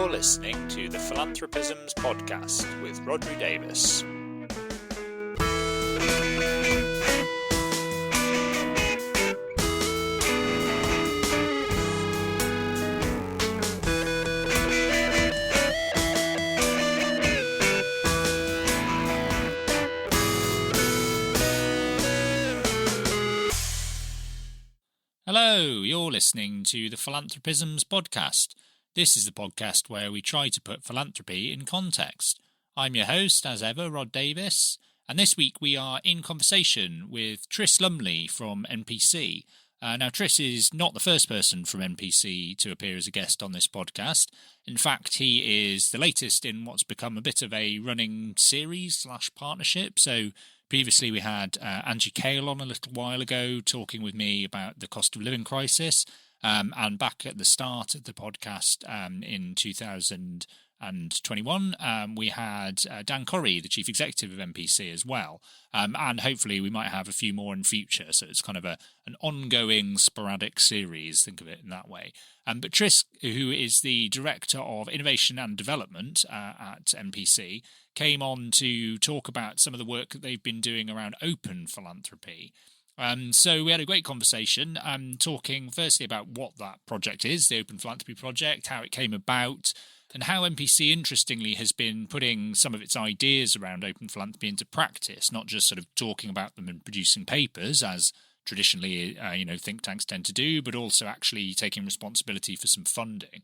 You're listening to the Philanthropisms podcast with Rodri Davis. Hello, you're listening to the Philanthropisms podcast. This is the podcast where we try to put philanthropy in context. I'm your host, as ever, Rod Davis, and this week we are in conversation with Tris Lumley from NPC. Now, Tris is not the first person from NPC to appear as a guest on this podcast. In fact, he is the latest in what's become a bit of a running series/partnership. So previously we had Angie Cale on a little while ago talking with me about the cost of living crisis. And back at the start of the podcast in 2021, we had Dan Corrie, the chief executive of NPC as well. And hopefully we might have a few more in future. So it's kind of an ongoing sporadic series, think of it in that way. But Tris, who is the Director of Innovation and Development at NPC, came on to talk about some of the work that they've been doing around open philanthropy. So we had a great conversation talking firstly about what that project is, the Open Philanthropy Project, how it came about, and how NPC, interestingly, has been putting some of its ideas around open philanthropy into practice, not just sort of talking about them and producing papers, as traditionally, think tanks tend to do, but also actually taking responsibility for some funding.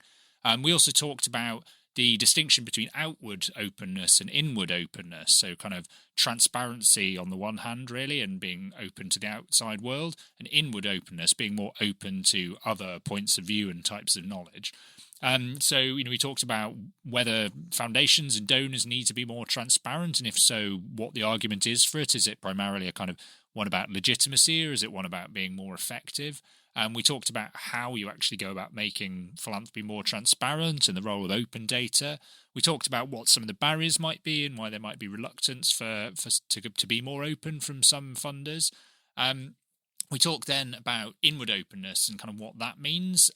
We also talked about the distinction between outward openness and inward openness, so kind of transparency on the one hand, really, and being open to the outside world, and inward openness, being more open to other points of view and types of knowledge. So we talked about whether foundations and donors need to be more transparent, and if so, what the argument is for it. Is it primarily a kind of one about legitimacy, or is it one about being more effective? We talked about how you actually go about making philanthropy more transparent and the role of open data. We talked about what some of the barriers might be and why there might be reluctance to be more open from some funders. We talked then about inward openness and kind of what that means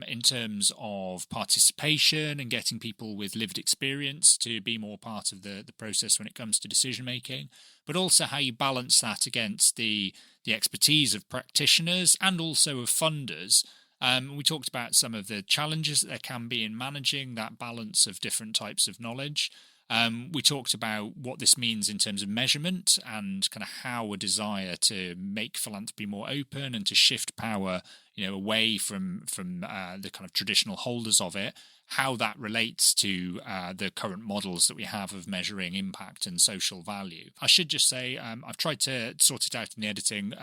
in terms of participation and getting people with lived experience to be more part of the process when it comes to decision making, but also how you balance that against the expertise of practitioners and also of funders. We talked about some of the challenges that there can be in managing that balance of different types of knowledge. We talked about what this means in terms of measurement and kind of how a desire to make philanthropy more open and to shift power, away from the kind of traditional holders of it, how that relates to the current models that we have of measuring impact and social value. I should just say I've tried to sort it out in the editing.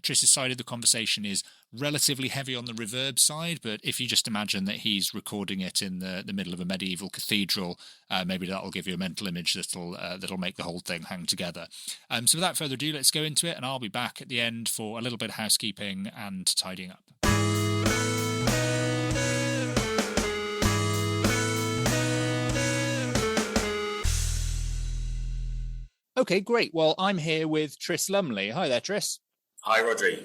Tris's side of the conversation is relatively heavy on the reverb side, but if you just imagine that he's recording it in the middle of a medieval cathedral, maybe that'll give you a mental image that'll make the whole thing hang together. So without further ado, let's go into it, and I'll be back at the end for a little bit of housekeeping and tidying up. Okay, great. Well, I'm here with Tris Lumley. Hi there, Tris. Hi, Rodri.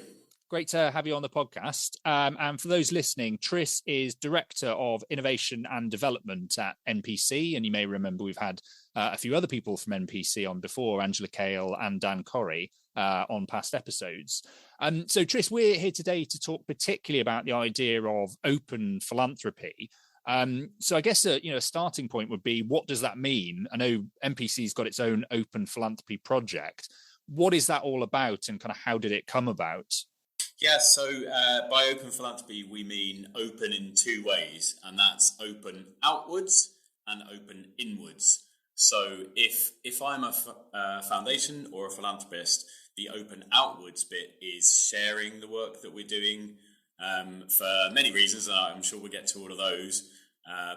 Great to have you on the podcast. And for those listening, Tris is Director of Innovation and Development at NPC. And you may remember we've had a few other people from NPC on before, Angela Cale and Dan Corrie, on past episodes. So, Tris, we're here today to talk particularly about the idea of open philanthropy. So I guess a starting point would be, what does that mean? I know NPC's got its own open philanthropy project. What is that all about, and kind of how did it come about? Yeah, so by open philanthropy, we mean open in two ways, and that's open outwards and open inwards. So if I'm a foundation or a philanthropist, the open outwards bit is sharing the work that we're doing for many reasons, and I'm sure we'll get to all of those.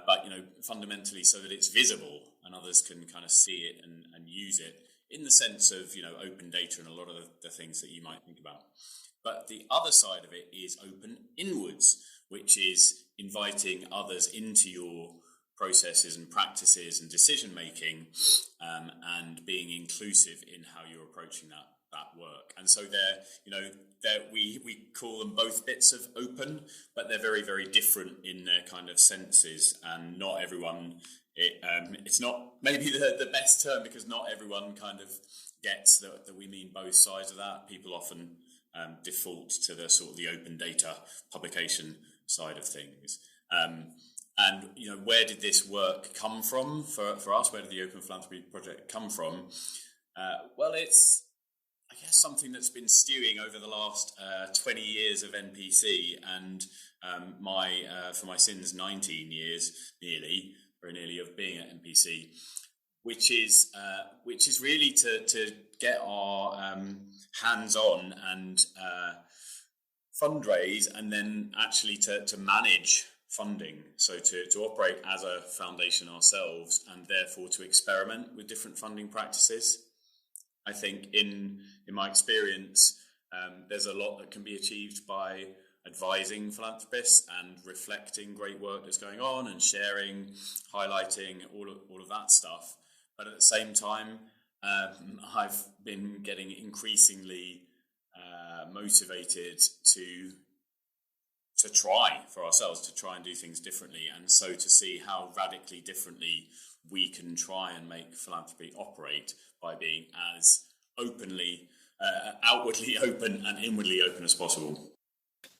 But fundamentally, so that it's visible and others can kind of see it and use it in the sense of open data and a lot of the things that you might think about. But the other side of it is open inwards, which is inviting others into your processes and practices and decision making, and being inclusive in how you're approaching that. that work. And so we call them both bits of open, but they're very, very different in their kind of senses, and not everyone, it's not maybe the best term, because not everyone kind of gets that we mean both sides of that. People often default to the sort of the open data publication side of things. And where did this work come from for us? Where did the Open Philanthropy project come from? Well, it's, I guess, something that's been stewing over the last 20 years of NPC, and for my sins, 19 years nearly of being at NPC, which is really to get our hands on and fundraise, and then actually to manage funding, so to operate as a foundation ourselves, and therefore to experiment with different funding practices. I think in my experience, there's a lot that can be achieved by advising philanthropists and reflecting great work that's going on and sharing, highlighting all of that stuff. But at the same time, I've been getting increasingly motivated to try for ourselves, to try and do things differently, and so to see how radically differently we can try and make philanthropy operate by being as openly, outwardly open and inwardly open as possible.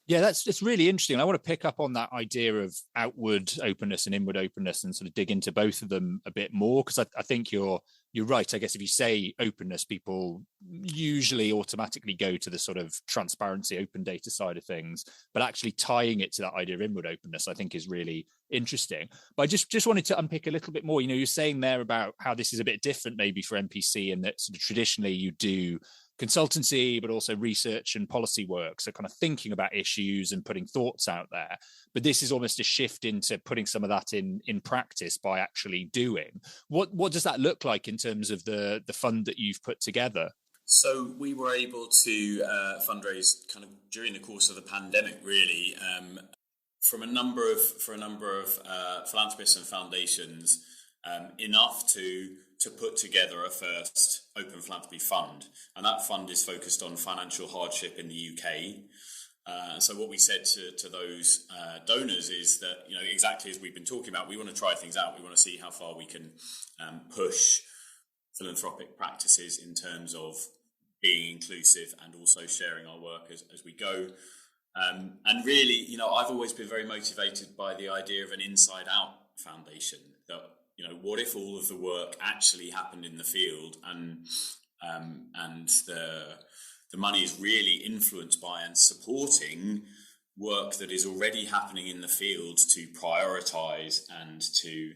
Yeah, it's really interesting. I want to pick up on that idea of outward openness and inward openness and sort of dig into both of them a bit more, because I think you're right. I guess if you say openness, people usually automatically go to the sort of transparency, open data side of things, but actually tying it to that idea of inward openness, I think, is really interesting. But I just wanted to unpick a little bit more. You're saying there about how this is a bit different maybe for NPC, and that sort of traditionally you do consultancy, but also research and policy work. So kind of thinking about issues and putting thoughts out there. But this is almost a shift into putting some of that in practice by actually doing. What does that look like in terms of the fund that you've put together? So we were able to fundraise kind of during the course of the pandemic, really, for a number of philanthropists and foundations, enough to put together a first Open Philanthropy fund. And that fund is focused on financial hardship in the UK. So what we said to those donors is that, exactly as we've been talking about, we want to try things out. We want to see how far we can push philanthropic practices in terms of being inclusive and also sharing our work as we go. And really, I've always been very motivated by the idea of an inside-out foundation, that what if all of the work actually happened in the field, and the money is really influenced by and supporting work that is already happening in the field to prioritise and to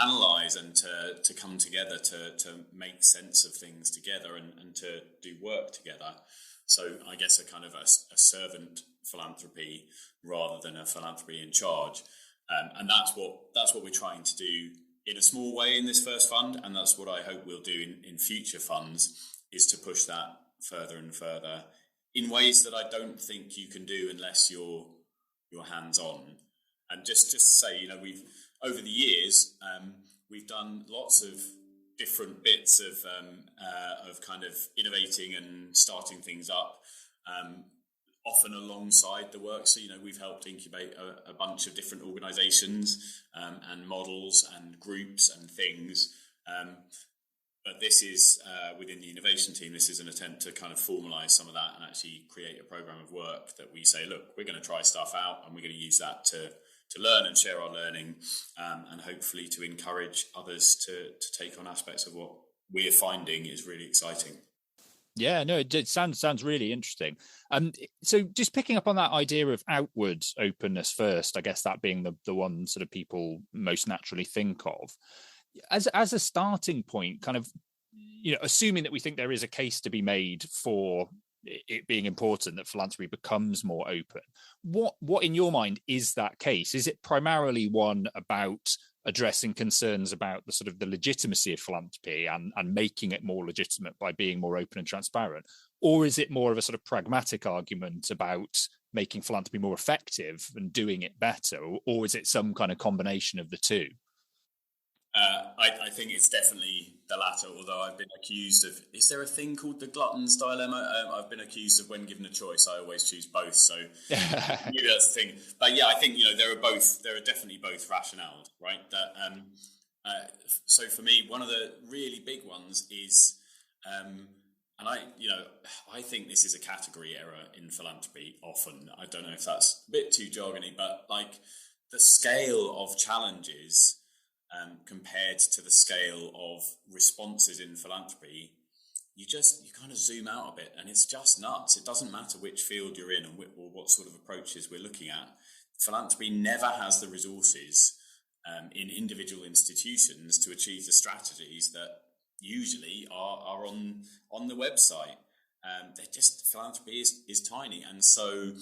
analyse and to come together to make sense of things together and to do work together. So I guess a kind of a servant philanthropy rather than a philanthropy in charge. And that's what we're trying to do in a small way in this first fund, and that's what I hope we'll do in future funds, is to push that further and further in ways that I don't think you can do unless you're hands-on. And just to say, we've over the years we've done lots of different bits of kind of innovating and starting things up, often alongside the work. So, we've helped incubate a bunch of different organisations and models and groups and things. But this is, within the innovation team, this is an attempt to kind of formalise some of that and actually create a programme of work that we say, look, we're going to try stuff out and we're going to use that to learn and share our learning, and hopefully to encourage others to take on aspects of what we're finding is really exciting. Yeah, no, it sounds really interesting. So just picking up on that idea of outward openness first, I guess that being the one sort of people most naturally think of, as a starting point, kind of, assuming that we think there is a case to be made for it being important that philanthropy becomes more open, what in your mind is that case? Is it primarily one about addressing concerns about the sort of the legitimacy of philanthropy and making it more legitimate by being more open and transparent? Or is it more of a sort of pragmatic argument about making philanthropy more effective and doing it better? Or is it some kind of combination of the two? I think it's definitely the latter, although I've been accused of, is there a thing called the glutton's dilemma? I've been accused of, when given a choice, I always choose both. So maybe that's the thing. But yeah, I think, there are definitely both rationales, right? That so for me, one of the really big ones is, and I think this is a category error in philanthropy often. I don't know if that's a bit too jargony, but like the scale of challenges compared to the scale of responses in philanthropy, you kind of zoom out a bit, and it's just nuts. It doesn't matter which field you're in or what sort of approaches we're looking at. Philanthropy never has the resources in individual institutions to achieve the strategies that usually are on the website. Philanthropy is tiny, and so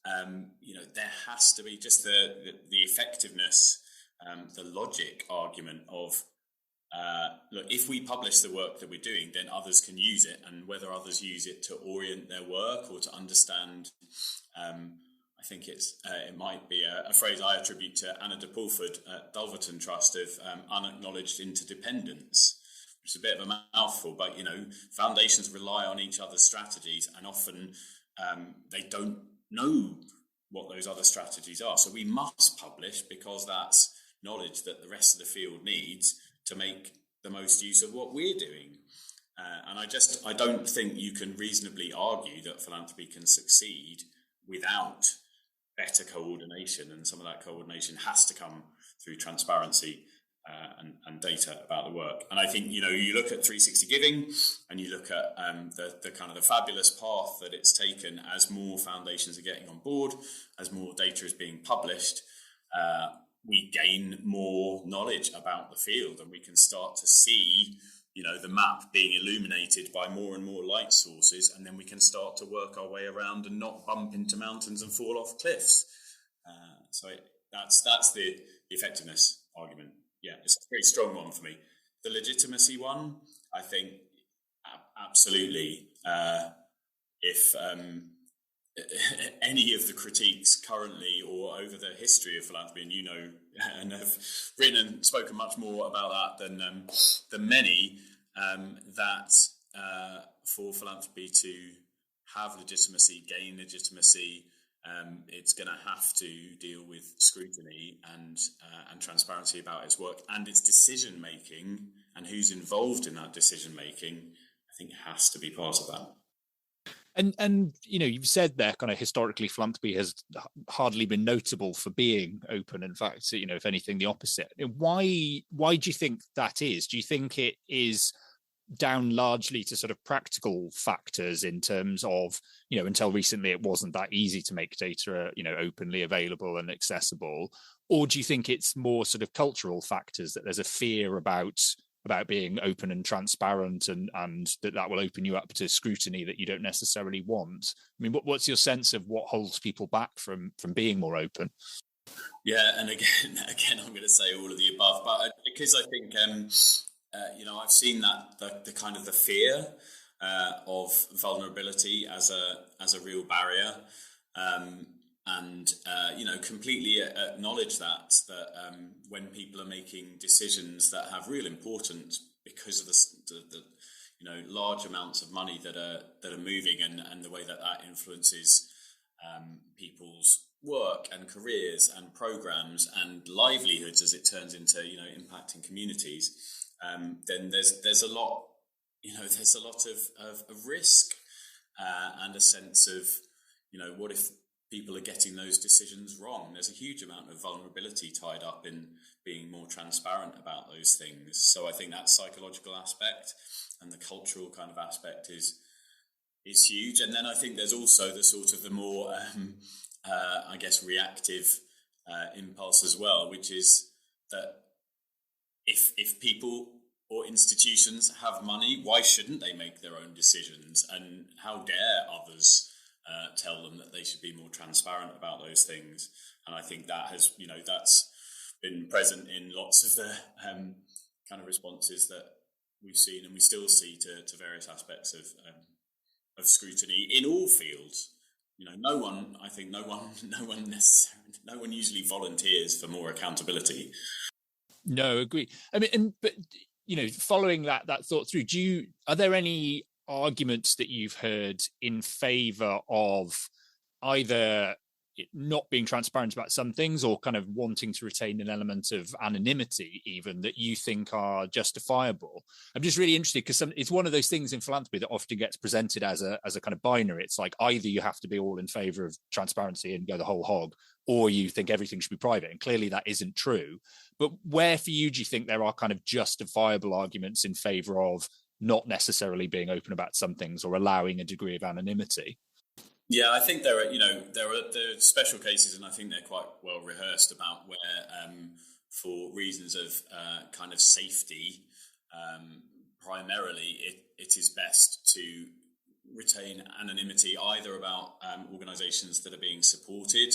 there has to be just the effectiveness, the logic argument of look, if we publish the work that we're doing, then others can use it, and whether others use it to orient their work or to understand. I think it might be a phrase I attribute to Anna de Pulford at Dulverton Trust of unacknowledged interdependence, which is a bit of a mouthful, but foundations rely on each other's strategies, and often they don't know what those other strategies are. So we must publish because that's knowledge that the rest of the field needs to make the most use of what we're doing. And I don't think you can reasonably argue that philanthropy can succeed without better coordination, and some of that coordination has to come through transparency and data about the work. And I think you look at 360 Giving, and you look at the kind of the fabulous path that it's taken as more foundations are getting on board, as more data is being published. We gain more knowledge about the field, and we can start to see the map being illuminated by more and more light sources, and then we can start to work our way around and not bump into mountains and fall off cliffs. That's the effectiveness argument. Yeah, it's a very strong one for me. The legitimacy one, I think, absolutely. If any of the critiques currently or over the history of philanthropy, and have written and spoken much more about that than many, that for philanthropy to have legitimacy, gain legitimacy, it's going to have to deal with scrutiny and transparency about its work and its decision making, and who's involved in that decision making. I think has to be part of that. And you've said there kind of historically philanthropy has hardly been notable for being open. In fact, if anything, the opposite. Why do you think that is? Do you think it is down largely to sort of practical factors in terms of, until recently it wasn't that easy to make data, openly available and accessible? Or do you think it's more sort of cultural factors, that there's a fear about being open and transparent, and that will open you up to scrutiny that you don't necessarily want? I mean, what's your sense of what holds people back from being more open? Yeah, and again, I'm going to say all of the above, but because I think, I've seen that the kind of the fear of vulnerability as a real barrier, and completely acknowledge that when people are making decisions that have real importance because of the large amounts of money that are moving, and the way that influences people's work and careers and programs and livelihoods as it turns into impacting communities, then there's a lot of risk and a sense of what if people are getting those decisions wrong. There's a huge amount of vulnerability tied up in being more transparent about those things. So I think that psychological aspect and the cultural kind of aspect is huge. And then I think there's also the sort of the more, reactive impulse as well, which is that if people or institutions have money, why shouldn't they make their own decisions? And how dare others tell them that they should be more transparent about those things? And I think that has, that's been present in lots of the kind of responses that we've seen and we still see to various aspects of scrutiny in all fields. No one usually volunteers for more accountability. No, agree. I mean, but following that thought through, are there any arguments that you've heard in favour of either it not being transparent about some things or kind of wanting to retain an element of anonymity even that you think are justifiable? I'm just really interested because it's one of those things in philanthropy that often gets presented as a kind of binary. It's like either you have to be all in favour of transparency and go the whole hog, or you think everything should be private. And clearly that isn't true. But where for you do you think there are kind of justifiable arguments in favour of not necessarily being open about some things or allowing a degree of anonymity? Yeah, I think there are special cases, and I think they're quite well rehearsed about where, for reasons of kind of safety, primarily it is best to retain anonymity either about organisations that are being supported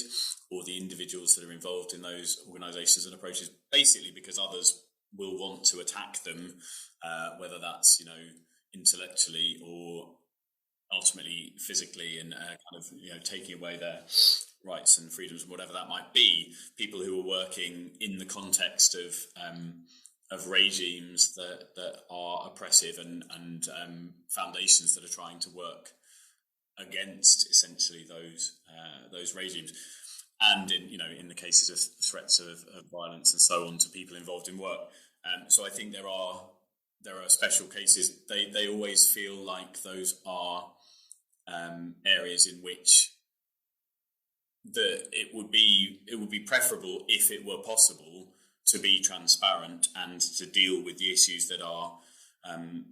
or the individuals that are involved in those organisations and approaches, basically because others will want to attack them, whether that's intellectually or ultimately physically, and kind of taking away their rights and freedoms and whatever that might be. People who are working in the context of regimes that are oppressive and foundations that are trying to work against essentially those regimes, and in the cases of threats of violence and so on to people involved in work. So I think there are special cases. They always feel like those are areas in which it would be preferable, if it were possible, to be transparent and to deal with the issues that are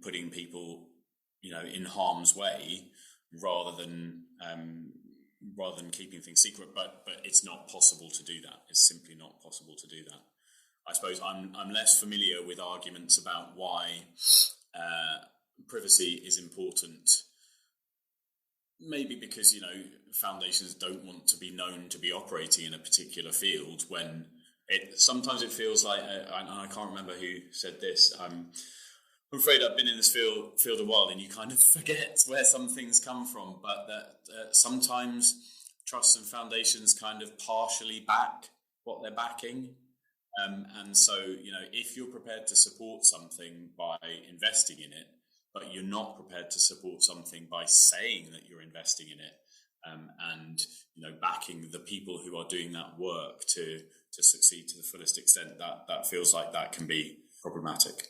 putting people in harm's way, rather than keeping things secret. But it's not possible to do that. It's simply not possible to do that. I suppose I'm less familiar with arguments about why privacy is important. Maybe because foundations don't want to be known to be operating in a particular field. When sometimes it feels like, I can't remember who said this. I'm afraid I've been in this field a while, and you kind of forget where some things come from. But that sometimes trusts and foundations kind of partially back what they're backing. And so, if you're prepared to support something by investing in it, but you're not prepared to support something by saying that you're investing in it, and backing the people who are doing that work to succeed to the fullest extent, that feels like that can be problematic.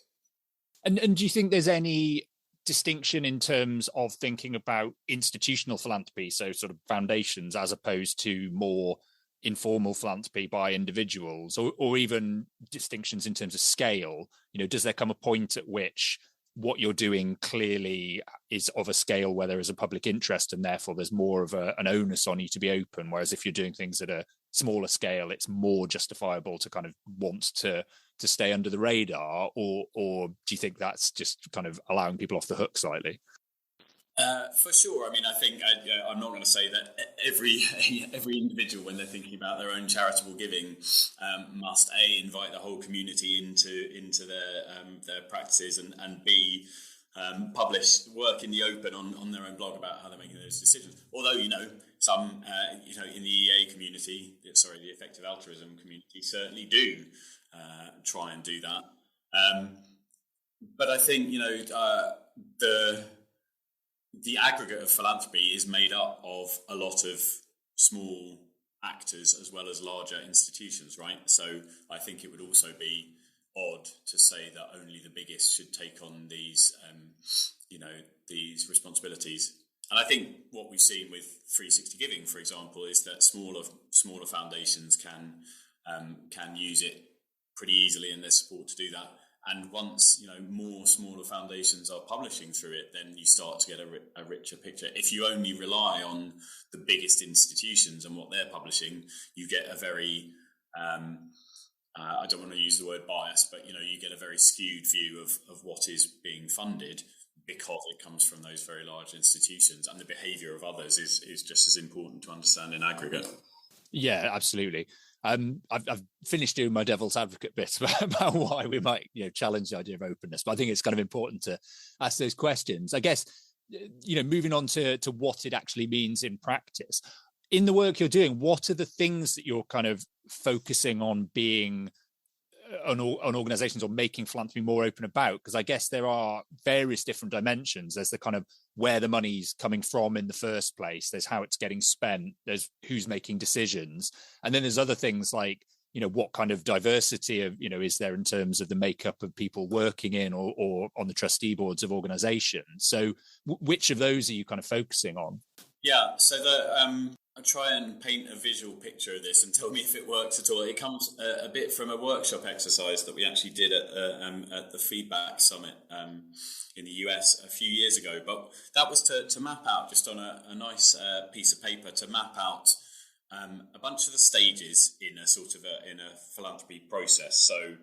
And do you think there's any distinction in terms of thinking about institutional philanthropy, so sort of foundations, as opposed to more informal philanthropy by individuals, or even distinctions in terms of scale? Does there come a point at which what you're doing clearly is of a scale where there is a public interest, and therefore there's more of an onus on you to be open, whereas if you're doing things at a smaller scale, it's more justifiable to kind of want to stay under the radar? Or do you think that's just kind of allowing people off the hook slightly? For sure. I mean, I think I'm not going to say that every individual, when they're thinking about their own charitable giving, must invite the whole community into their practices, and B, publish work in the open on their own blog about how they're making those decisions. Although some in the EA community, the effective altruism community, certainly do try and do that. But I think the aggregate of philanthropy is made up of a lot of small actors as well as larger institutions, right? So I think it would also be odd to say that only the biggest should take on these responsibilities. And I think what we've seen with 360 Giving, for example, is that smaller foundations can use it pretty easily, and there's support to do that. And once more smaller foundations are publishing through it, then you start to get a richer picture. If you only rely on the biggest institutions and what they're publishing, you get a very I don't want to use the word bias, but you get a very skewed view of what is being funded, because it comes from those very large institutions, and the behaviour of others is just as important to understand in aggregate. Yeah, absolutely. I've finished doing my devil's advocate bit about why we might challenge the idea of openness, but I think it's kind of important to ask those questions. I guess moving on to what it actually means in practice. In the work you're doing, what are the things that you're kind of focusing on being on organizations or making philanthropy more open about? Because I guess there are various different dimensions. There's the kind of where the money's coming from in the first place. There's how it's getting spent. There's who's making decisions. And then there's other things like, what kind of diversity of, is there in terms of the makeup of people working in or on the trustee boards of organizations. So which of those are you kind of focusing on? Yeah, so I'll try and paint a visual picture of this and tell me if it works at all. It comes a bit from a workshop exercise that we actually did at the Feedback Summit in the US a few years ago. But that was to map out, just on a nice piece of paper, to map out a bunch of the stages in a sort of in a philanthropy process. So,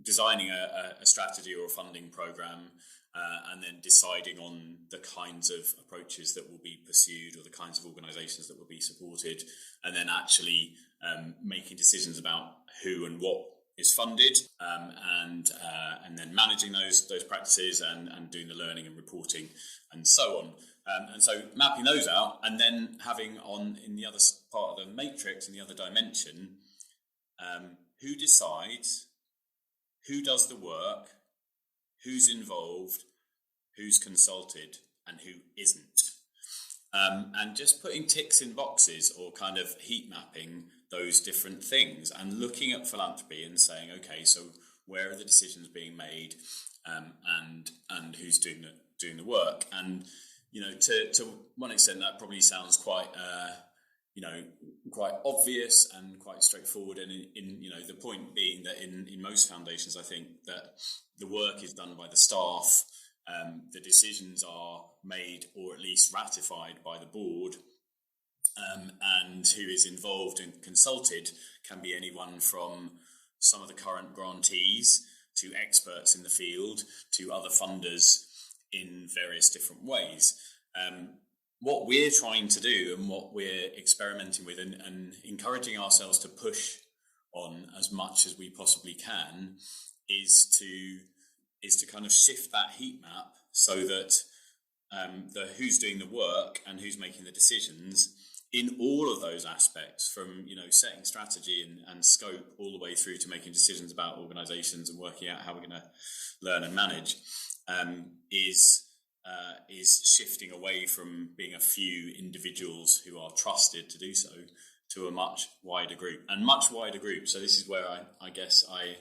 designing a strategy or a funding program, and then deciding on the kinds of approaches that will be pursued or the kinds of organisations that will be supported, and then actually making decisions about who and what is funded, and then managing those practices and doing the learning and reporting and so on. And so mapping those out, and then having in the other part of the matrix, in the other dimension, who decides, who does the work, who's involved, who's consulted, and who isn't. And just putting ticks in boxes, or kind of heat mapping those different things, and looking at philanthropy and saying, okay, so where are the decisions being made, and who's doing the work? And to one extent, that probably sounds quite quite obvious and quite straightforward. And in the point being that in most foundations, I think that the work is done by the staff. The decisions are made, or at least ratified, by the board, and who is involved and consulted can be anyone from some of the current grantees to experts in the field to other funders in various different ways. What we're trying to do, and what we're experimenting with, and encouraging ourselves to push on as much as we possibly can, is to kind of shift that heat map so that the who's doing the work and who's making the decisions in all of those aspects, from setting strategy and scope, all the way through to making decisions about organisations and working out how we're going to learn and manage, is shifting away from being a few individuals who are trusted to do so to a much wider group. So this is where I guess I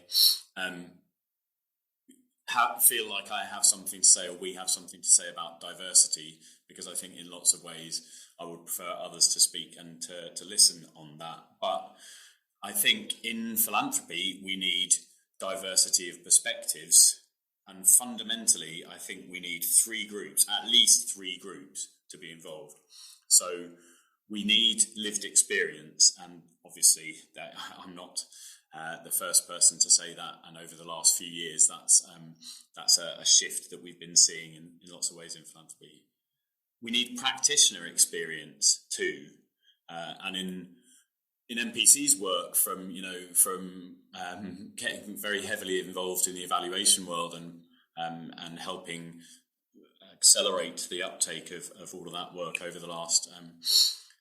feel like I have something to say, or we have something to say about diversity, because I think in lots of ways I would prefer others to speak and to listen on that. But I think in philanthropy we need diversity of perspectives. And fundamentally, I think we need at least three groups to be involved. So we need lived experience, and obviously I'm not the first person to say that. And over the last few years, that's a shift that we've been seeing in lots of ways in philanthropy. We need practitioner experience too, and in NPC's work, from getting very heavily involved in the evaluation world and helping accelerate the uptake of all of that work over the last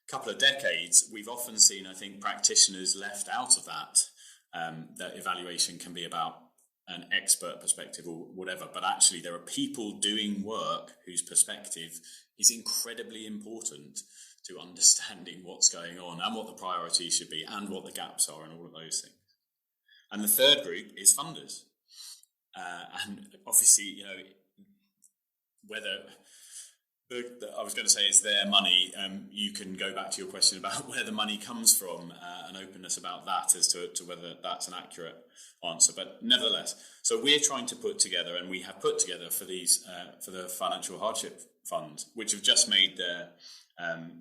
couple of decades, we've often seen, I think, practitioners left out of that. That evaluation can be about an expert perspective or whatever, but actually there are people doing work whose perspective is incredibly important to understanding what's going on and what the priorities should be and what the gaps are and all of those things. And the third group is funders. And obviously, whether I was going to say it's their money, you can go back to your question about where the money comes from, and openness about that as to whether that's an accurate answer. But nevertheless, so we're trying to put together, and we have put together for these for the financial hardship fund, which have just made their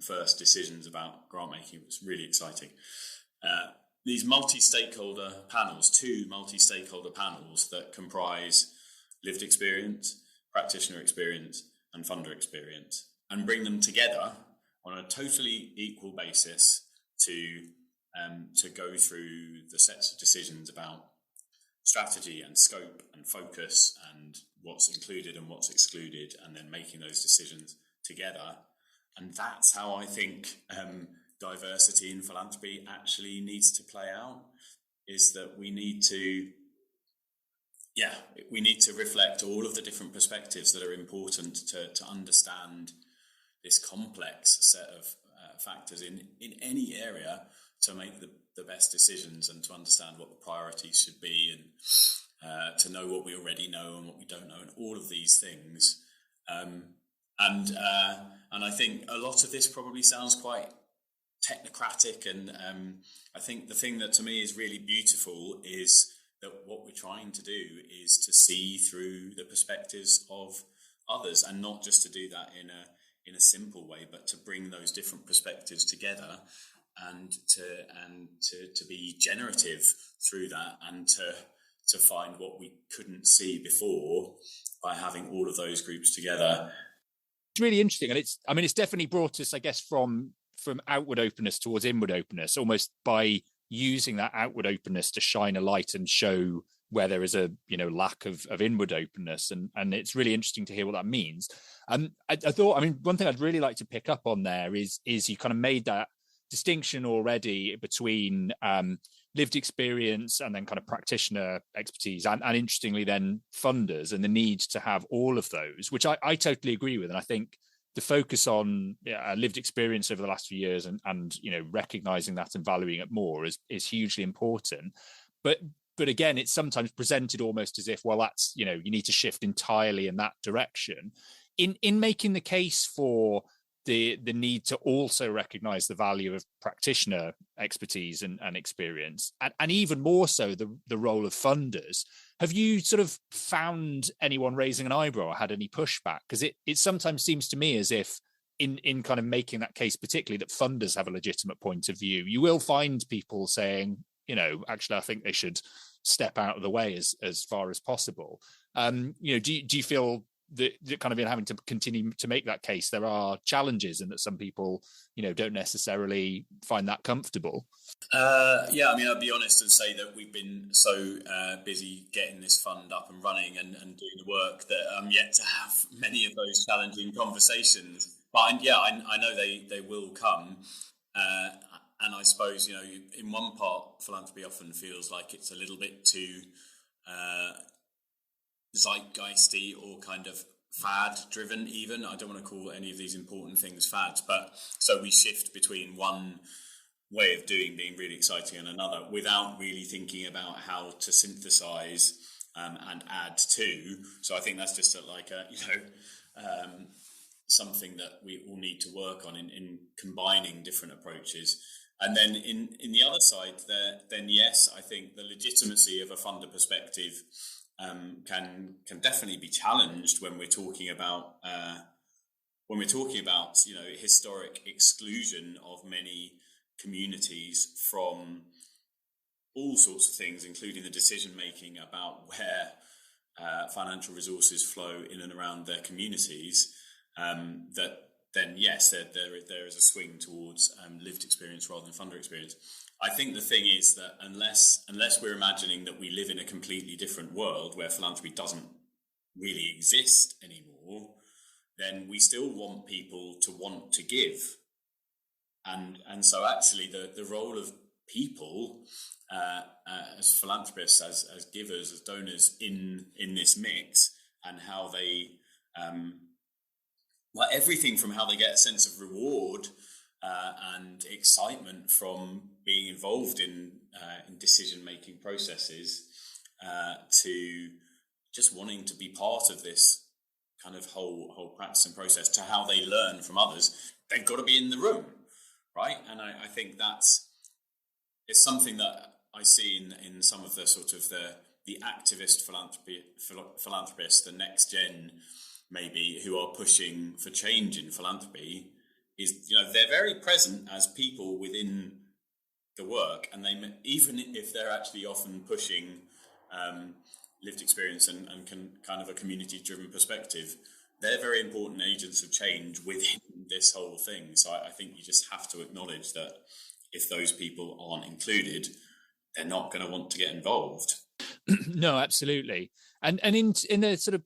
first decisions about grant making. It's really exciting. These multi-stakeholder panels, two multi-stakeholder panels that comprise lived experience, practitioner experience, and funder experience, and bring them together on a totally equal basis to go through the sets of decisions about strategy and scope and focus and what's included and what's excluded, and then making those decisions together. And that's how I think diversity in philanthropy actually needs to play out. is that we need to reflect all of the different perspectives that are important to understand this complex set of factors in any area to make the best decisions, and to understand what the priorities should be, and to know what we already know and what we don't know, and all of these things. And I think a lot of this probably sounds quite technocratic, and I think the thing that to me is really beautiful is that what we're trying to do is to see through the perspectives of others, and not just to do that in a simple way, but to bring those different perspectives together, and to be generative through that, and to find what we couldn't see before by having all of those groups together. It's really interesting, and it's definitely brought us, I guess, from outward openness towards inward openness, almost by using that outward openness to shine a light and show where there is a lack of inward openness, and it's really interesting to hear what that means. I thought, one thing I'd really like to pick up on there is you kind of made that distinction already between lived experience and then kind of practitioner expertise, and interestingly then funders, and the need to have all of those, which I totally agree with. And I think the focus on lived experience over the last few years and recognizing that and valuing it more is hugely important. But again, it's sometimes presented almost as if, well, that's, you need to shift entirely in that direction. In making the case for the need to also recognize the value of practitioner expertise and experience, and even more so the role of funders, have you sort of found anyone raising an eyebrow or had any pushback? Because it sometimes seems to me as if in kind of making that case, particularly that funders have a legitimate point of view, you will find people saying, actually, I think they should step out of the way as far as possible. Do you feel that kind of in having to continue to make that case, there are challenges, and that some people, don't necessarily find that comfortable? I'll be honest and say that we've been so busy getting this fund up and running and doing the work that I'm yet to have many of those challenging conversations. But I know they will come. And I suppose, in one part, philanthropy often feels like it's a little bit too zeitgeisty or kind of fad driven even. I don't want to call any of these important things fads, but so we shift between one way of doing being really exciting and another without really thinking about how to synthesize and add to. So I think that's just something that we all need to work on in combining different approaches. And then in the other side then yes, I think the legitimacy of a funder perspective can definitely be challenged when we're talking about historic exclusion of many communities from all sorts of things, including the decision making about where financial resources flow in and around their communities. That then yes, there is a swing towards lived experience rather than funder experience. I think the thing is that unless we're imagining that we live in a completely different world where philanthropy doesn't really exist anymore, then we still want people to want to give. And so actually the role of people as philanthropists, as givers, as donors in this mix, and how they everything from how they get a sense of reward and excitement from being involved in decision-making processes to just wanting to be part of this kind of whole practice and process, to how they learn from others. They've got to be in the room, right? And I think it's something that I see in some of the sort of the activist philanthropists, the next gen maybe, who are pushing for change in philanthropy, is they're very present as people within the work, and they, even if they're actually often pushing lived experience and kind of a community driven perspective, they're very important agents of change within this whole thing. So I think you just have to acknowledge that if those people aren't included, they're not going to want to get involved. No, absolutely. And in the sort of,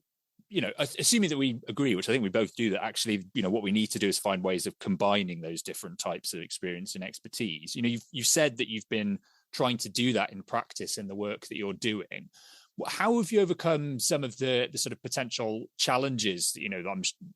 assuming that we agree, which I think we both do, that actually, what we need to do is find ways of combining those different types of experience and expertise. You've said that you've been trying to do that in practice in the work that you're doing. How have you overcome some of the sort of potential challenges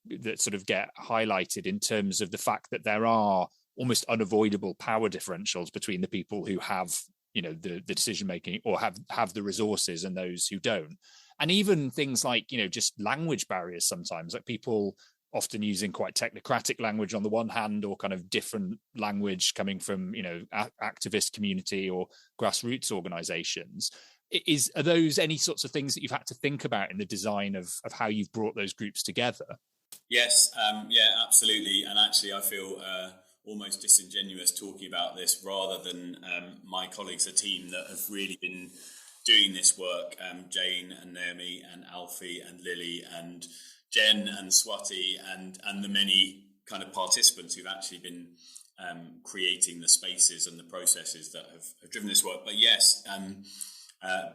that sort of get highlighted in terms of the fact that there are almost unavoidable power differentials between the people who have the decision making or have the resources and those who don't, and even things like just language barriers sometimes, like people often using quite technocratic language on the one hand, or kind of different language coming from activist community or grassroots organizations. Are those any sorts of things that you've had to think about in the design of how you've brought those groups together? Yes, yeah, absolutely. And actually, I feel almost disingenuous talking about this rather than my colleagues, a team that have really been doing this work, Jane and Naomi and Alfie and Lily and Jen and Swati and the many kind of participants who've actually been creating the spaces and the processes that have driven this work. But yes,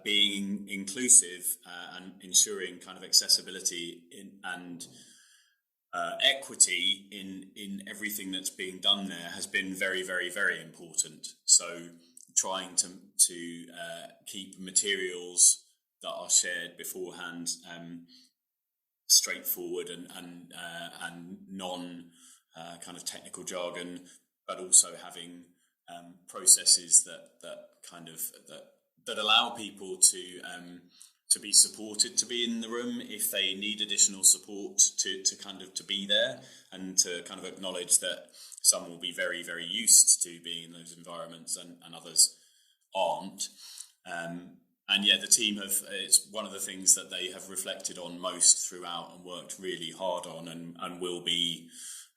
being inclusive and ensuring kind of accessibility and equity in everything that's being done there has been very, very, very important. So trying to keep materials that are shared beforehand straightforward and non kind of technical jargon, but also having processes that allow people to be supported to be in the room if they need additional support to be there, and to kind of acknowledge that some will be very, very used to being in those environments and others aren't. And yeah, the team it's one of the things that they have reflected on most throughout and worked really hard on, and will be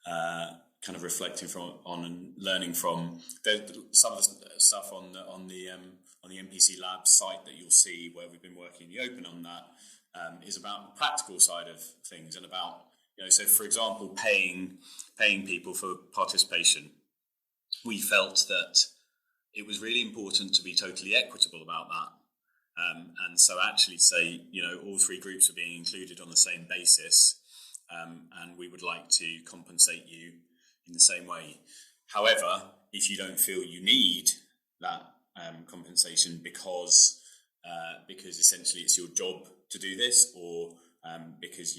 kind of reflecting on and learning from. Some of the stuff on the NPC Lab site that you'll see where we've been working in the open on that is about the practical side of things, and about, so for example, paying people for participation. We felt that it was really important to be totally equitable about that. And so actually say, all three groups are being included on the same basis, and we would like to compensate you in the same way. However, if you don't feel you need that compensation because essentially it's your job to do this, or because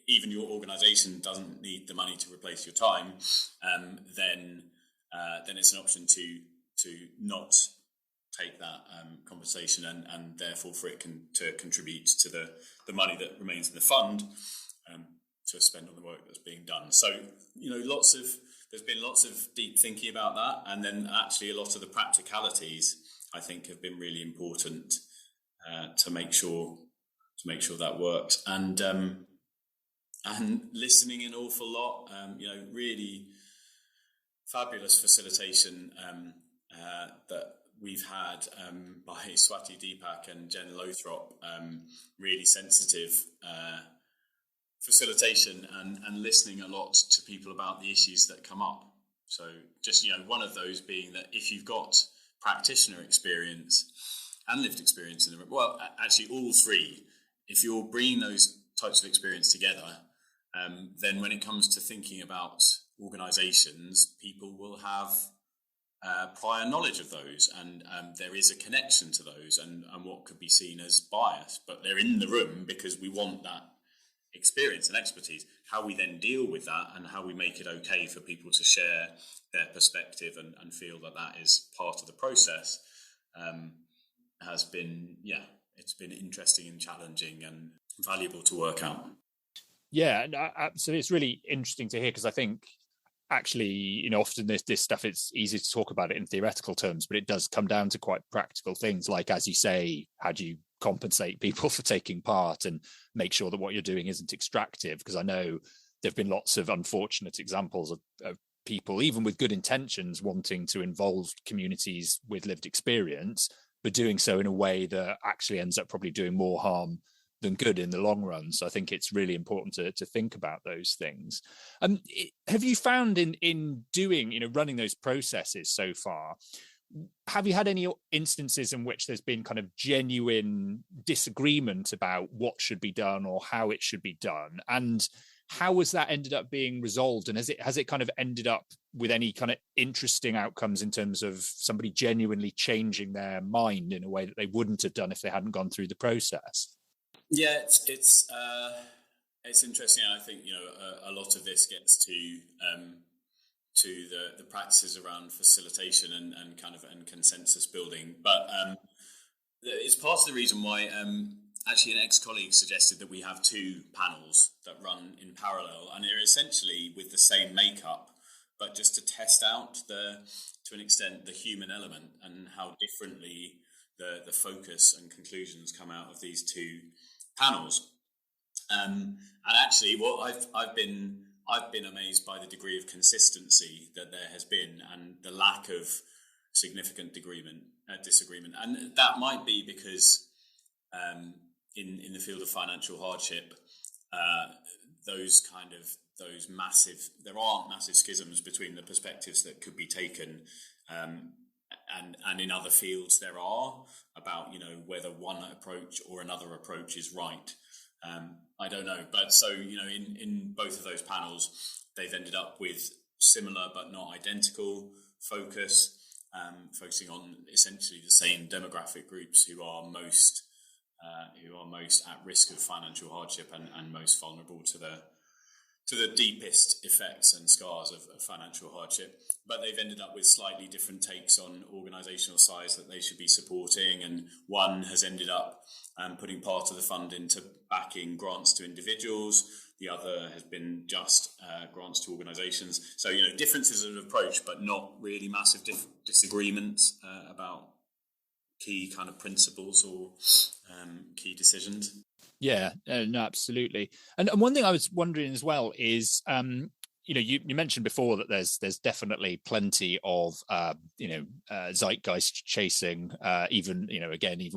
even your organisation doesn't need the money to replace your time, then it's an option to not take that compensation, and therefore for it to contribute to the money that remains in the fund to spend on the work that's being done. So there's been lots of deep thinking about that, and then actually a lot of the practicalities I think have been really important to make sure that works, and listening an awful lot. Really fabulous facilitation that we've had by Swati Deepak and Jen Lothrop. Really sensitive facilitation and listening a lot to people about the issues that come up. So just, one of those being that if you've got practitioner experience and lived experience in the room, well, actually all three, if you're bringing those types of experience together, then when it comes to thinking about organisations, people will have prior knowledge of those, and there is a connection to those and what could be seen as bias, but they're in the room because we want that experience and expertise. How we then deal with that and how we make it okay for people to share their perspective and feel that is part of the process has been, it's been interesting and challenging and valuable to work out. Yeah, so it's really interesting to hear, because I think actually, often this stuff, it's easy to talk about it in theoretical terms, but it does come down to quite practical things, like, as you say, how do you compensate people for taking part and make sure that what you're doing isn't extractive? Because I know there have been lots of unfortunate examples of people, even with good intentions, wanting to involve communities with lived experience, but doing so in a way that actually ends up probably doing more harm than good in the long run. So I think it's really important to think about those things. Have you found in doing, running those processes so far, have you had any instances in which there's been kind of genuine disagreement about what should be done or how it should be done? And how has that ended up being resolved, and has it kind of ended up with any kind of interesting outcomes in terms of somebody genuinely changing their mind in a way that they wouldn't have done if they hadn't gone through the process? Yeah, it's interesting. I think a lot of this gets to the practices around facilitation and consensus building, but it's part of the reason why actually an ex-colleague suggested that we have two panels that run in parallel, and they're essentially with the same makeup, but just to test out to an extent the human element and how differently the focus and conclusions come out of these two panels. And actually, what I've been amazed by the degree of consistency that there has been, and the lack of significant disagreement, and that might be because in the field of financial hardship, there aren't massive schisms between the perspectives that could be taken, and in other fields there are, about whether one approach or another approach is right. I don't know, but so in both of those panels, they've ended up with similar but not identical focus, focusing on essentially the same demographic groups who are most at risk of financial hardship and most vulnerable to the deepest effects and scars of financial hardship. But they've ended up with slightly different takes on organisational size that they should be supporting, and one has ended up putting part of the fund into backing grants to individuals. The other has been just grants to organisations. So, differences of approach, but not really massive disagreements about key kind of principles or key decisions. Yeah, no, absolutely. And one thing I was wondering as well is, you mentioned before that there's definitely plenty of zeitgeist chasing, even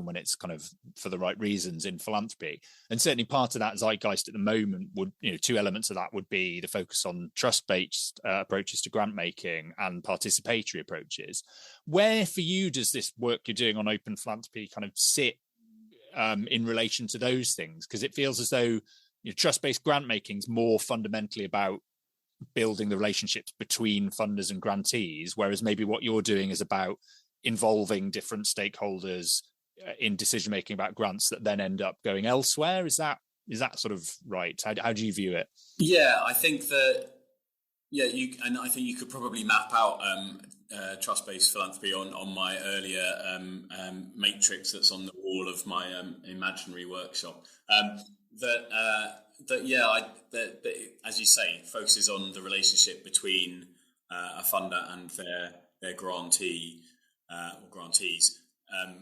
when it's kind of for the right reasons in philanthropy. And certainly part of that zeitgeist at the moment would, two elements of that would be the focus on trust-based approaches to grant making and participatory approaches. Where for you does this work you're doing on open philanthropy kind of sit in relation to those things? Because it feels as though trust-based grant making is more fundamentally about building the relationships between funders and grantees, whereas maybe what you're doing is about involving different stakeholders in decision making about grants that then end up going elsewhere. Is that sort of right? How do you view it? Yeah, I think that I think you could probably map out trust-based philanthropy on my earlier matrix that's on the wall of my imaginary workshop. That as you say, focuses on the relationship between a funder and their grantee or grantees.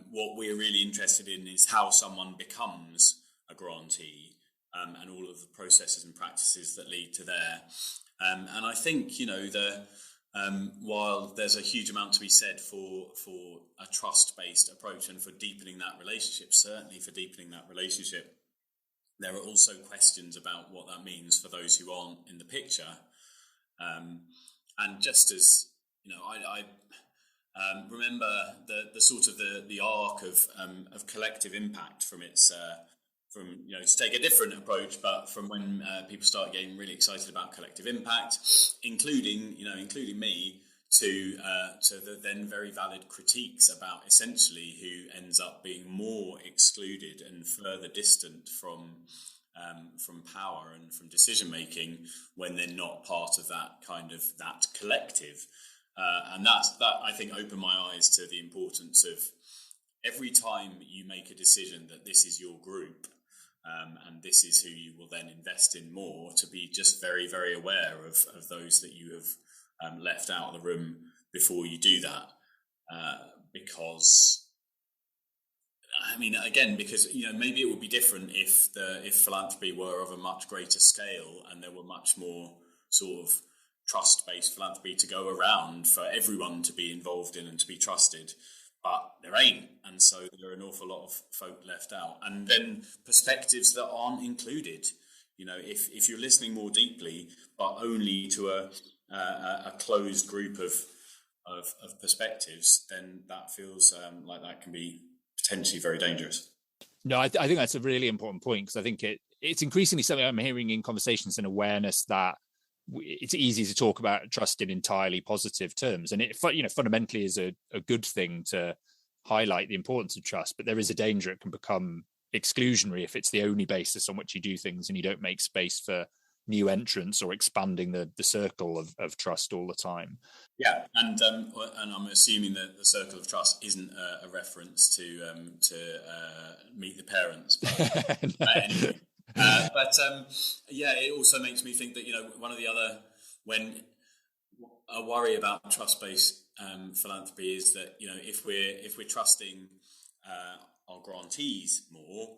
What we're really interested in is how someone becomes a grantee, and all of the processes and practices that lead to there. And I think while there's a huge amount to be said for a trust-based approach and for deepening that relationship, certainly for deepening that relationship, there are also questions about what that means for those who aren't in the picture. And just as I remember the sort of the arc of collective impact from its from to take a different approach, but from when people start getting really excited about collective impact, including me, to the then very valid critiques about essentially who ends up being more excluded and further distant from power and from decision making when they're not part of that collective. And that I think opened my eyes to the importance of every time you make a decision that this is your group, and this is who you will then invest in more, to be just very, very aware of those that you have left out of the room before you do that. Because maybe it would be different if philanthropy were of a much greater scale and there were much more sort of trust-based philanthropy to go around for everyone to be involved in and to be trusted. But there ain't, and so there are an awful lot of folk left out, and then perspectives that aren't included. If you're listening more deeply, but only to a closed group of perspectives, then that feels like that can be potentially very dangerous. No, I think that's a really important point, because I think it's increasingly something I'm hearing in conversations and awareness that it's easy to talk about trust in entirely positive terms, and it fundamentally is a good thing to highlight the importance of trust, but there is a danger it can become exclusionary if it's the only basis on which you do things and you don't make space for new entrants or expanding the circle of trust all the time. Yeah, and I'm assuming that the circle of trust isn't a reference to Meet the Parents. But, anyway. It also makes me think that one of the other, when a worry about trust-based philanthropy is that if we're trusting our grantees more,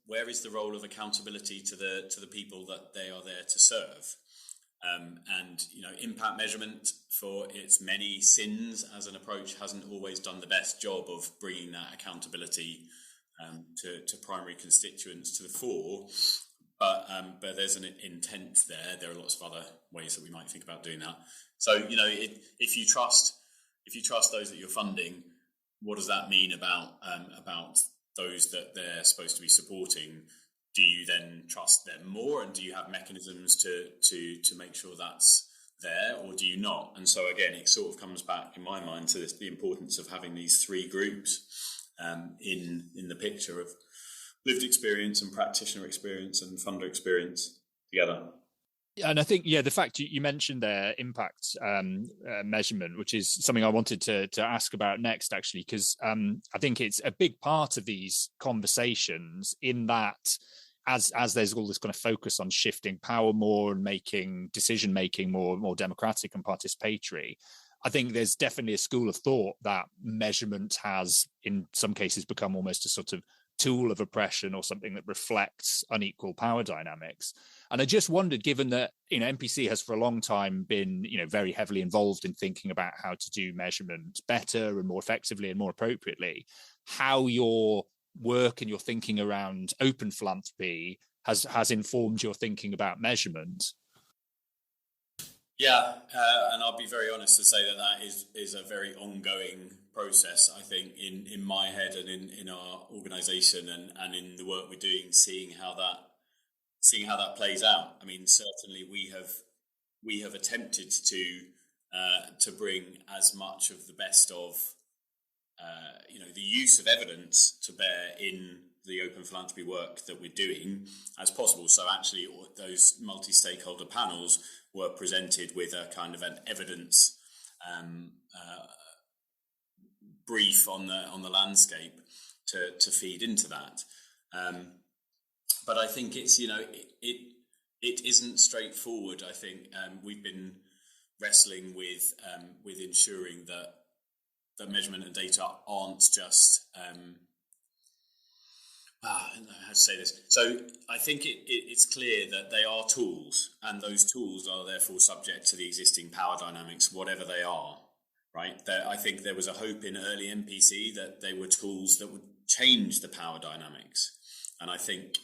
where is the role of accountability to the people that they are there to serve? And impact measurement, for its many sins as an approach, hasn't always done the best job of bringing that accountability to primary constituents to the fore. But there's an intent there. There are lots of other ways that we might think about doing that. So if you trust those that you're funding, what does that mean about those that they're supposed to be supporting? Do you then trust them more, and do you have mechanisms to make sure that's there, or do you not? And so again, it sort of comes back in my mind to the importance of having these three groups in the picture of lived experience and practitioner experience and funder experience together. And I think, the fact you mentioned there impact measurement, which is something I wanted to ask about next, actually, because I think it's a big part of these conversations, in that as there's all this kind of focus on shifting power more and making decision-making more democratic and participatory, I think there's definitely a school of thought that measurement has, in some cases, become almost a sort of tool of oppression, or something that reflects unequal power dynamics. And I just wondered, given that NPC has for a long time been very heavily involved in thinking about how to do measurement better and more effectively and more appropriately, how your work and your thinking around open philanthropy has informed your thinking about measurement. Yeah, and I'll be very honest to say that is a very ongoing process, I think, in my head and in our organisation and in the work we're doing, seeing how that plays out. I mean, certainly we have attempted to bring as much of the best of the use of evidence to bear in the open philanthropy work that we're doing as possible. So actually, those multi-stakeholder panels were presented with a kind of an evidence brief on the landscape to feed into that. But I think it's it isn't straightforward. I think we've been wrestling with ensuring that measurement and data aren't just how to say this. So I think it's clear that they are tools, and those tools are therefore subject to the existing power dynamics, whatever they are, right? I think there was a hope in early NPC that they were tools that would change the power dynamics. And I think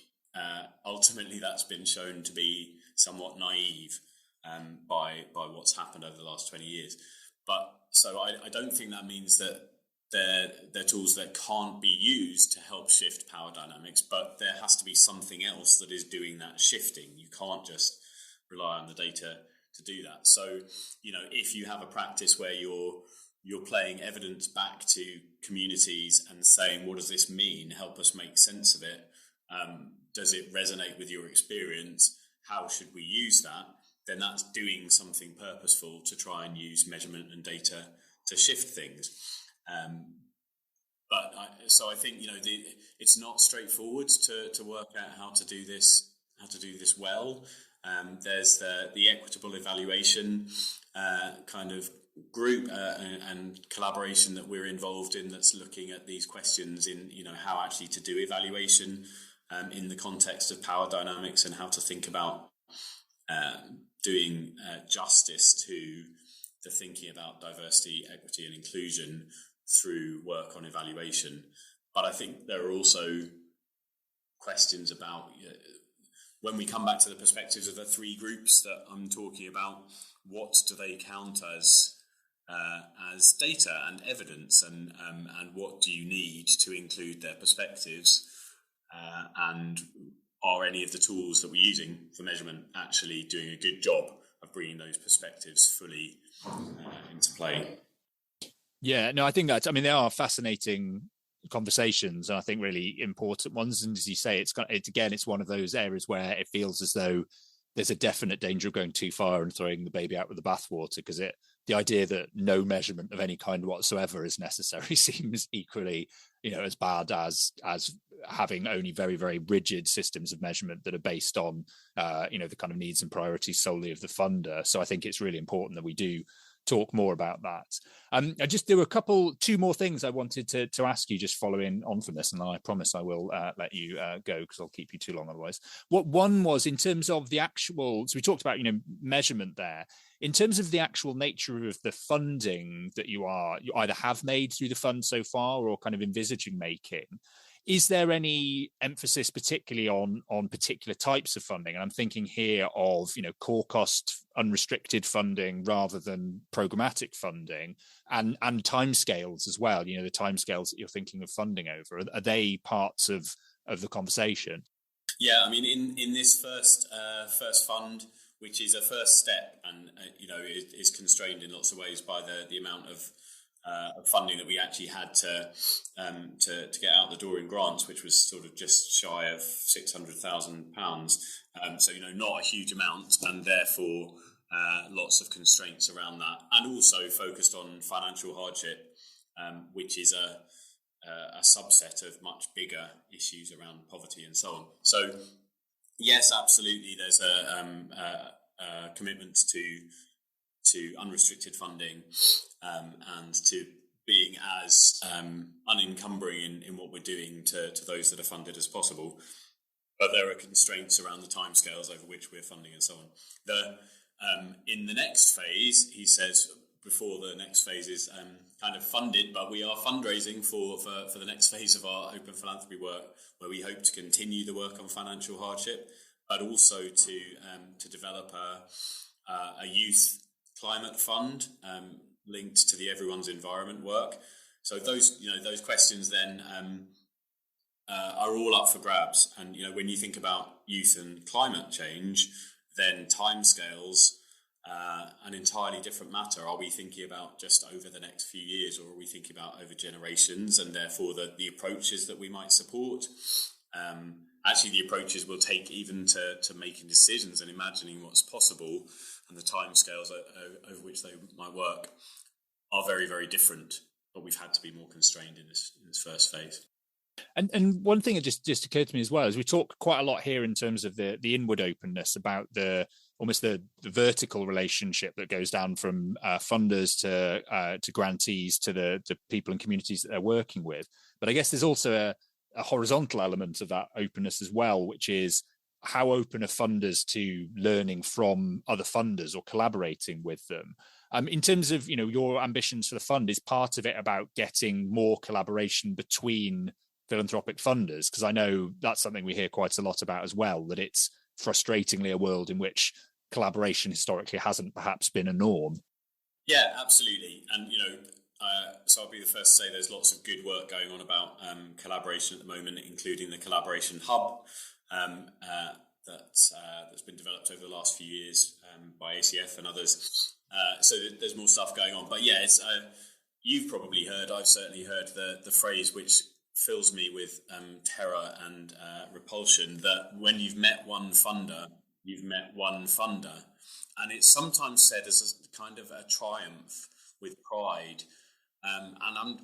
ultimately that's been shown to be somewhat naive by what's happened over the last 20 years. But so I don't think that means that they're tools that can't be used to help shift power dynamics, but there has to be something else that is doing that shifting. You can't just rely on the data to do that. So, if you have a practice where you're playing evidence back to communities and saying, what does this mean? Help us make sense of it. Does it resonate with your experience? How should we use that? Then that's doing something purposeful to try and use measurement and data to shift things. So I think it's not straightforward to work out how to do this well. There's the equitable evaluation kind of group and collaboration that we're involved in, that's looking at these questions in how actually to do evaluation in the context of power dynamics, and how to think about doing justice to the thinking about diversity, equity and inclusion through work on evaluation. But I think there are also questions about, when we come back to the perspectives of the three groups that I'm talking about, what do they count as as data and evidence, and what do you need to include their perspectives, and are any of the tools that we're using for measurement actually doing a good job of bringing those perspectives fully into play? Yeah, no, I think that's, I mean, they are fascinating conversations, and I think really important ones. And as you say, it's one of those areas where it feels as though there's a definite danger of going too far and throwing the baby out with the bathwater, because the idea that no measurement of any kind whatsoever is necessary seems equally, as bad as having only very, very rigid systems of measurement that are based on, the kind of needs and priorities solely of the funder. So I think it's really important that we do talk more about that. There were two more things I wanted to ask you, just following on from this, and I promise I will let you go, because I'll keep you too long otherwise. One was in terms of the actual, so we talked about measurement there. In terms of the actual nature of the funding that you either have made through the fund so far or kind of envisaging making, is there any emphasis particularly on particular types of funding? And I'm thinking here of, core cost unrestricted funding rather than programmatic funding, and timescales as well. The timescales that you're thinking of funding over, are they parts of the conversation? Yeah, I mean, in this first fund, which is a first step, and is constrained in lots of ways by the amount of funding that we actually had to get out the door in grants, which was sort of just shy of £600,000. So not a huge amount, and therefore lots of constraints around that, and also focused on financial hardship, which is a subset of much bigger issues around poverty and so on. So yes, absolutely, there's a commitment to unrestricted funding, and to being as unencumbering in what we're doing to those that are funded as possible. But there are constraints around the timescales over which we're funding and so on. In the next phase, he says, before the next phase is kind of funded, but we are fundraising for the next phase of our open philanthropy work, where we hope to continue the work on financial hardship, but also to develop a youth climate fund linked to the Everyone's Environment work. So those questions then are all up for grabs. And when you think about youth and climate change, then timescales an entirely different matter. Are we thinking about just over the next few years, or are we thinking about over generations, and therefore the approaches that we might support? Actually, the approaches we'll take even to making decisions and imagining what's possible, and the timescales over which they might work, are very, very different. But we've had to be more constrained in this first phase. And one thing that just occurred to me as well is we talk quite a lot here in terms of the inward openness, about almost the vertical relationship that goes down from funders to grantees to the people and communities that they're working with. But I guess there's also a horizontal element of that openness as well, which is how open are funders to learning from other funders or collaborating with them. In terms of your ambitions for the fund, is part of it about getting more collaboration between philanthropic funders? Because I know that's something we hear quite a lot about as well, that it's frustratingly a world in which collaboration historically hasn't perhaps been a norm. Yeah, absolutely. And so I'll be the first to say there's lots of good work going on about collaboration at the moment, including the Collaboration Hub that's been developed over the last few years by ACF and others. So there's more stuff going on. But yeah, it's you've probably heard, I've certainly heard the phrase which fills me with terror and repulsion, that when you've met one funder, you've met one funder. And it's sometimes said as a kind of a triumph with pride. And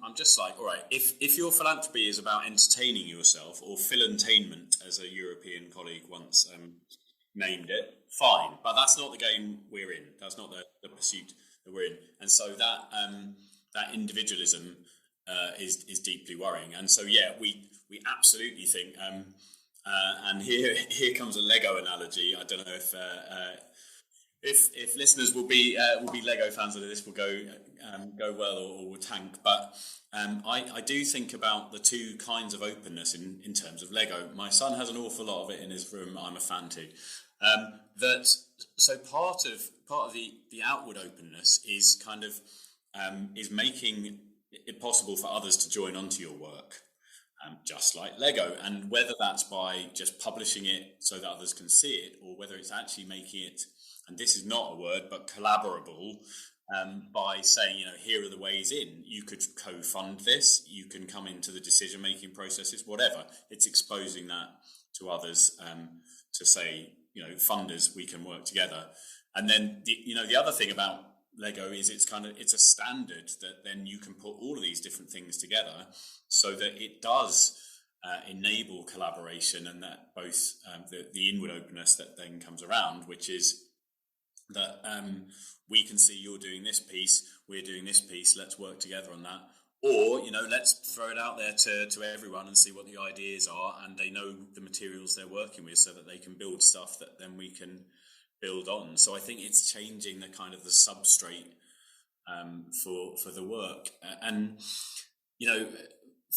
I'm just like, all right, if your philanthropy is about entertaining yourself, or philantainment, as a European colleague once named it, fine. But that's not the game we're in. That's not the pursuit that we're in. And so that individualism is deeply worrying. And so, yeah, we absolutely think, and here comes a Lego analogy. I don't know if listeners will be Lego fans of this, will go well or will tank. But I do think about the two kinds of openness in terms of Lego. My son has an awful lot of it in his room. I'm a fan too. So part of the outward openness is kind of is making it possible for others to join onto your work, just like Lego. And whether that's by just publishing it so that others can see it, or whether it's actually making it, and this is not a word, but collaborable, by saying, here are the ways in. You could co-fund this, you can come into the decision-making processes, whatever. It's exposing that to others, to say, funders, we can work together. And then, the other thing about Lego is it's a standard that then you can put all of these different things together so that it does enable collaboration, and that both the inward openness that then comes around, which is that we can see you're doing this piece, we're doing this piece, let's work together on that. Or, let's throw it out there to everyone and see what the ideas are, and they know the materials they're working with so that they can build stuff that then we can build on. So I think it's changing the kind of the substrate for the work. And,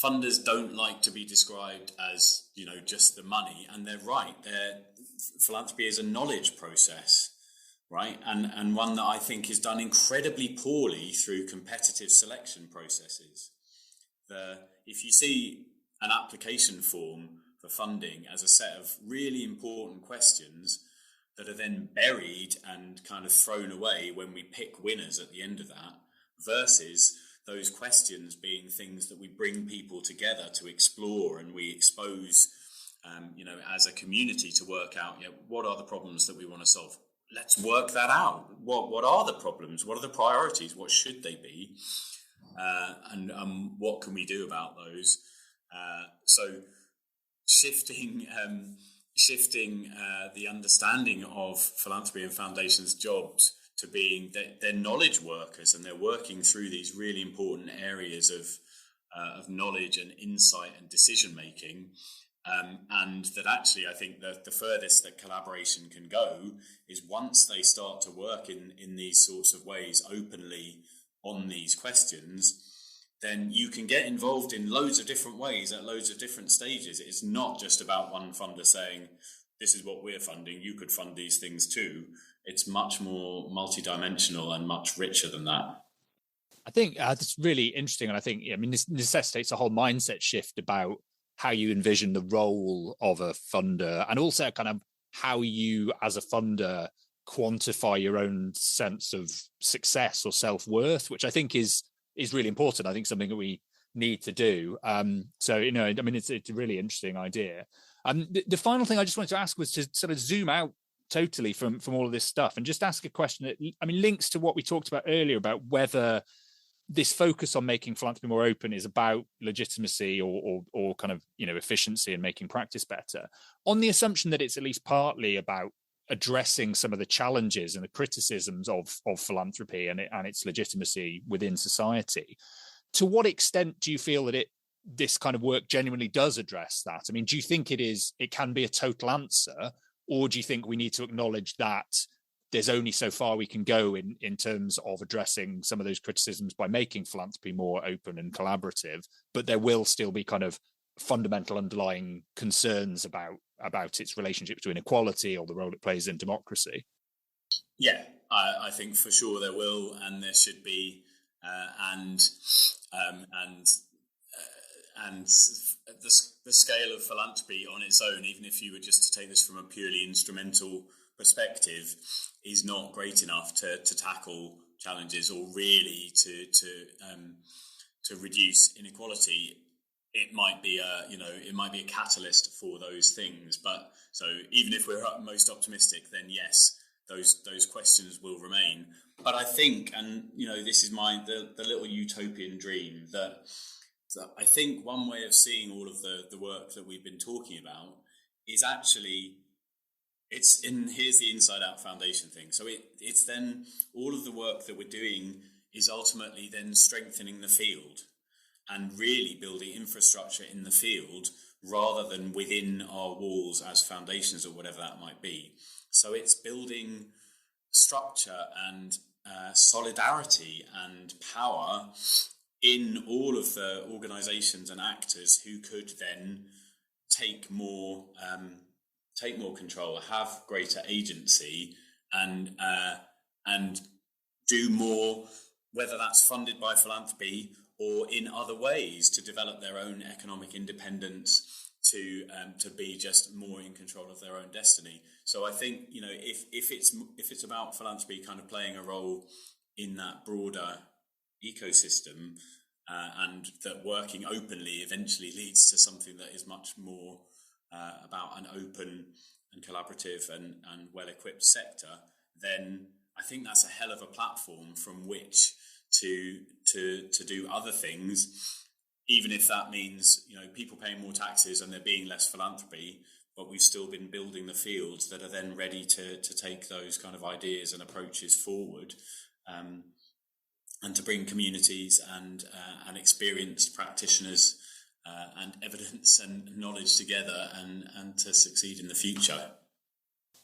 funders don't like to be described as, just the money, and they're right. Philanthropy is a knowledge process, right? And one that I think is done incredibly poorly through competitive selection processes. If you see an application form for funding as a set of really important questions that are then buried and kind of thrown away when we pick winners at the end of that, versus those questions being things that we bring people together to explore, and we expose, as a community to work out, what are the problems that we want to solve? Let's work that out. What are the problems? What are the priorities? What should they be? And what can we do about those? So shifting the understanding of philanthropy and foundations' jobs to being they're knowledge workers, and they're working through these really important areas of knowledge and insight and decision making. And that actually, I think that the furthest that collaboration can go is once they start to work in these sorts of ways openly on these questions, then you can get involved in loads of different ways at loads of different stages. It's not just about one funder saying, this is what we're funding, you could fund these things too. It's much more multidimensional and much richer than that. I think that's really interesting. And I think, this necessitates a whole mindset shift about how you envision the role of a funder, and also kind of how you as a funder quantify your own sense of success or self-worth, which I think is really important. I think something that we need to do. It's a really interesting idea. The final thing I just wanted to ask was to sort of zoom out totally from all of this stuff and just ask a question that, links to what we talked about earlier about whether this focus on making philanthropy more open is about legitimacy or kind of, efficiency and making practice better, on the assumption that it's at least partly about addressing some of the challenges and the criticisms of philanthropy and its legitimacy within society. To what extent do you feel that this kind of work genuinely does address that? Do you think it can be a total answer, or do you think we need to acknowledge that there's only so far we can go in terms of addressing some of those criticisms by making philanthropy more open and collaborative, but there will still be kind of fundamental underlying concerns about its relationship to inequality or the role it plays in democracy? Yeah, I think for sure there will, and there should be, and the scale of philanthropy on its own, even if you were just to take this from a purely instrumental perspective, is not great enough to tackle challenges or really to reduce inequality. It might be a catalyst for those things. But so even if we're most optimistic, then yes, those questions will remain. But I think, and this is the little utopian dream, that I think one way of seeing all of the work that we've been talking about is actually here's the Inside Out Foundation thing. So it's then all of the work that we're doing is ultimately then strengthening the field and really building infrastructure in the field rather than within our walls as foundations or whatever that might be. So it's building structure and solidarity and power in all of the organisations and actors who could then take more control, have greater agency, and do more whether that's funded by philanthropy or in other ways to develop their own economic independence, to be just more in control of their own destiny. So I think, you know, if it's about philanthropy kind of playing a role in that broader ecosystem, and that working openly eventually leads to something that is much more about an open and collaborative and well-equipped sector, then I think that's a hell of a platform from which to do other things, even if that means, you know, people paying more taxes and there being less philanthropy, but we've still been building the fields that are then ready to take those kind of ideas and approaches forward, and to bring communities and experienced practitioners and evidence and knowledge together and to succeed in the future.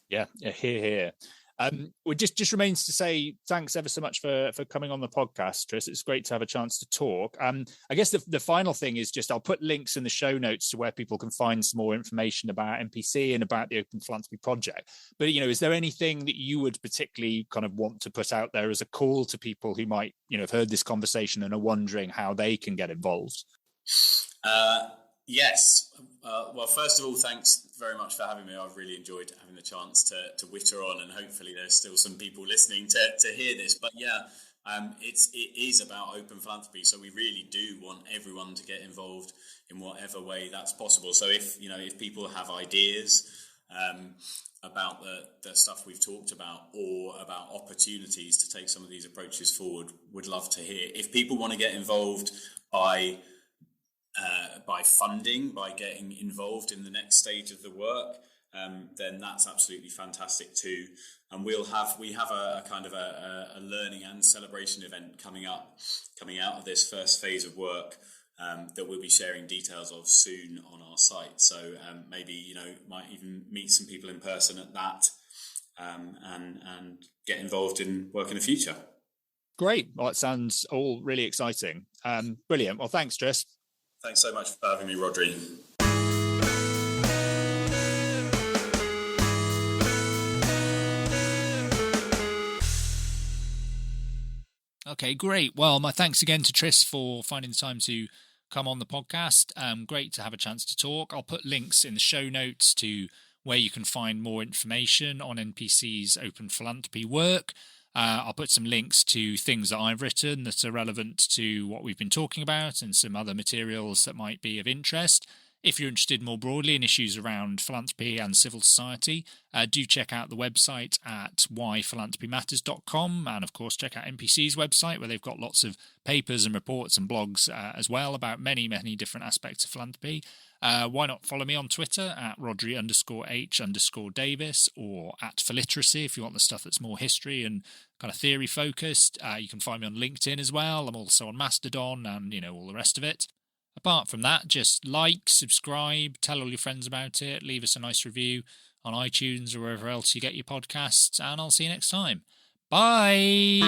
Yeah, hear. Well, just remains to say thanks ever so much for coming on the podcast, Tris. It's great to have a chance to talk. I guess the final thing is just I'll put links in the show notes to where people can find some more information about NPC and about the Open Philanthropy Project. But, you know, is there anything that you would particularly kind of want to put out there as a call to people who might, you know, have heard this conversation and are wondering how they can get involved? Yes. Well, first of all, thanks very much for having me. I've really enjoyed having the chance to witter on, and hopefully there's still some people listening to hear this. But yeah, it is about open philanthropy, so we really do want everyone to get involved in whatever way that's possible. So if people have ideas about the stuff we've talked about, or about opportunities to take some of these approaches forward, would love to hear. If people want to get involved by funding, by getting involved in the next stage of the work, then that's absolutely fantastic too. And we have a kind of a learning and celebration event coming out of this first phase of work, that we'll be sharing details of soon on our site. So maybe, you know, might even meet some people in person at that, and get involved in work in the future. Great. Well, it sounds all really exciting. Brilliant. Well, thanks, Tris. Thanks so much for having me, Rodri. Okay, great. Well, my thanks again to Tris for finding the time to come on the podcast. Great to have a chance to talk. I'll put links in the show notes to where you can find more information on NPC's open philanthropy work. I'll put some links to things that I've written that are relevant to what we've been talking about, and some other materials that might be of interest. If you're interested more broadly in issues around philanthropy and civil society, do check out the website at whyphilanthropymatters.com, and of course check out NPC's website, where they've got lots of papers and reports and blogs as well about many different aspects of philanthropy. Why not follow me on Twitter at Rodri_H_Davis, or at Philiteracy if you want the stuff that's more history and kind of theory focused. You can find me on LinkedIn as well. I'm also on Mastodon and, you know, all the rest of it. Apart from that, just like, subscribe, tell all your friends about it, leave us a nice review on iTunes or wherever else you get your podcasts, and I'll see you next time. Bye!